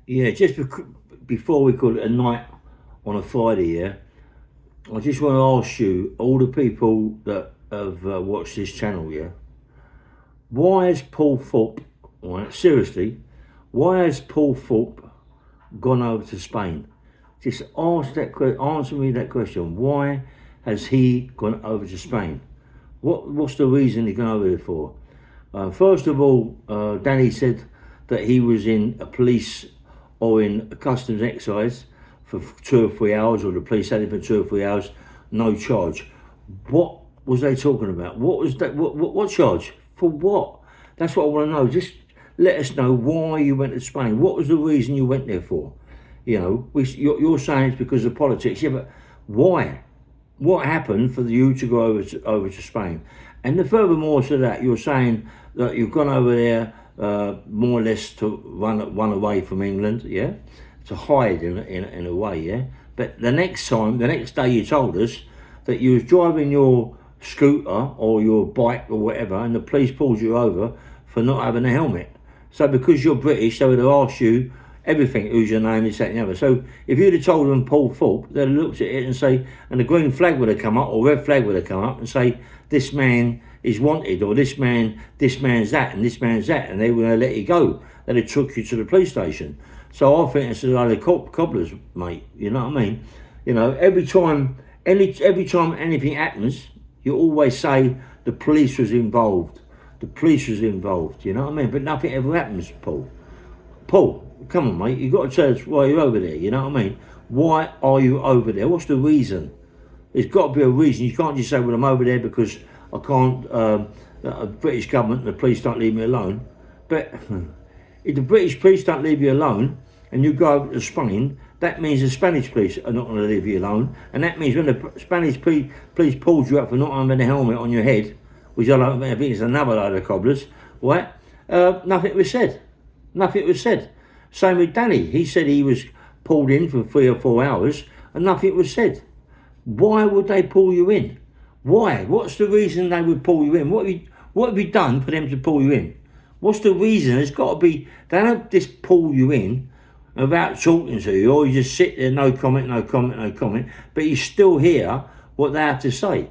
Yeah, just before we call it a night on a Friday, yeah, I just want to ask you, all the people that have watched this channel, yeah, why has Paul Thorpe, right, seriously, why has Paul Thorpe gone over to Spain? Just answer me that question. Why has he gone over to Spain? What's the reason he's gone over there for? First of all, Danny said that he was in a police or in a customs excise for 2 or 3 hours, or the police had him for 2 or 3 hours, no charge. What was they talking about? What was that? What charge? For what? That's what I want to know. Just let us know why you went to Spain. What was the reason you went there for? You know, you're saying it's because of politics. Yeah, but why? What happened for you to go over to Spain? And the furthermore to that, you're saying that you've gone over there more or less to run away from England, yeah, to hide in a way, yeah. But the next day, you told us that you was driving your scooter or your bike or whatever, and the police pulled you over for not having a helmet. So because you're British, they would have asked you everything, who's your name, this, that, and the other. So if you'd have told them Paul Thorpe, they'd have looked at it and say, and the green flag would have come up, or red flag would have come up, and say, this man is wanted, or this man's that, and this man's that, and they would have let you go. They'd have took you to the police station. So I think it's a lot of cobblers, mate. You know what I mean? You know, every time anything happens, you always say the police was involved. The police was involved. You know what I mean? But nothing ever happens, Paul. Paul, come on, mate. You've got to tell us why you're over there. You know what I mean? Why are you over there? What's the reason? There's got to be a reason. You can't just say, well, I'm over there because I can't, the British government and the police don't leave me alone. But if the British police don't leave you alone and you go over to Spain, that means the Spanish police are not going to leave you alone. And that means when the Spanish police pulled you up for not having a helmet on your head, which I think is another load of cobblers, right? Nothing was said. Nothing was said. Same with Danny. He said he was pulled in for 3 or 4 hours and nothing was said. Why would they pull you in? Why? What's the reason they would pull you in? What have you done for them to pull you in? What's the reason? There's got to be, they don't just pull you in without talking to you, or you just sit there, no comment, but you still hear what they have to say.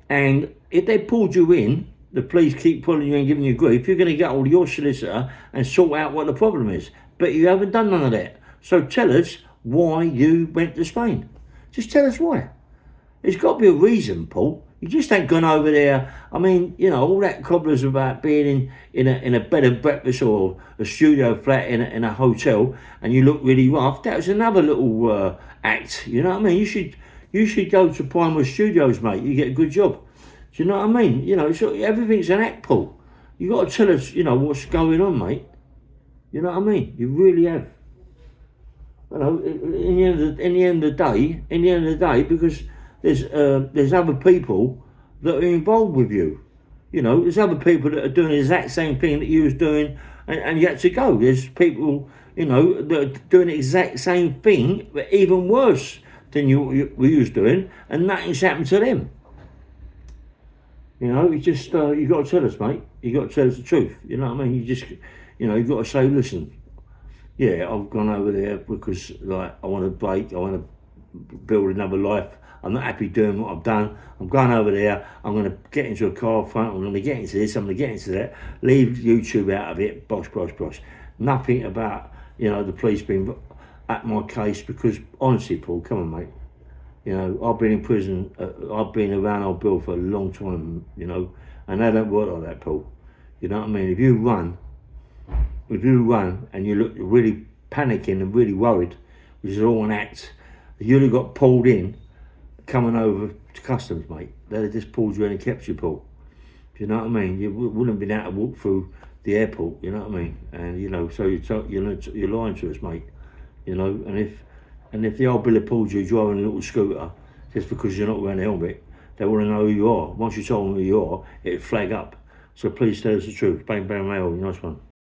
And if they pulled you in, the police keep pulling you and giving you grief, you're going to get hold of your solicitor and sort out what the problem is. But you haven't done none of that. So tell us why you went to Spain. Just tell us why. There's got to be a reason, Paul. You just ain't gone over there. I mean, you know, all that cobblers about being in a bed and breakfast or a studio flat in a hotel and you look really rough. That was another little act. You know what I mean? You should go to Pinewood Studios, mate. You get a good job. Do you know what I mean? You know, everything's an act, Paul. You got to tell us, you know, what's going on, mate. You know what I mean? You really have. You know, in the end of the day, because there's other people that are involved with you. You know, there's other people that are doing the exact same thing that you was doing, and you had to go. There's people, you know, that are doing the exact same thing, but even worse than you was doing, and nothing's happened to them. You know, you just you got to tell us, mate. You got to tell us the truth. You know what I mean? You got to say, listen. Yeah, I've gone over there because, like, I want to break. I want to build another life. I'm not happy doing what I've done. I'm going over there. I'm going to get into a car front. I'm going to get into this. I'm going to get into that. Leave YouTube out of it. Bosh. Nothing about, you know, the police being at my case, because honestly, Paul, come on, mate. You know, I've been in prison. I've been around old Bill for a long time, you know, and they don't work like that, Paul. You know what I mean? If you run and you look really panicking and really worried, which is all an act, you'd have got pulled in coming over to customs, mate. They'd have just pulled you in and kept you, Paul. Do you know what I mean? You wouldn't have been able to walk through the airport, you know what I mean? And, you know, so you're lying to us, mate. You know, and if the old Billy pulled you driving a little scooter just because you're not wearing a helmet, they want to know who you are. Once you told them who you are, it'd flag up. So please tell us the truth. Bang, bang, mail. Nice one.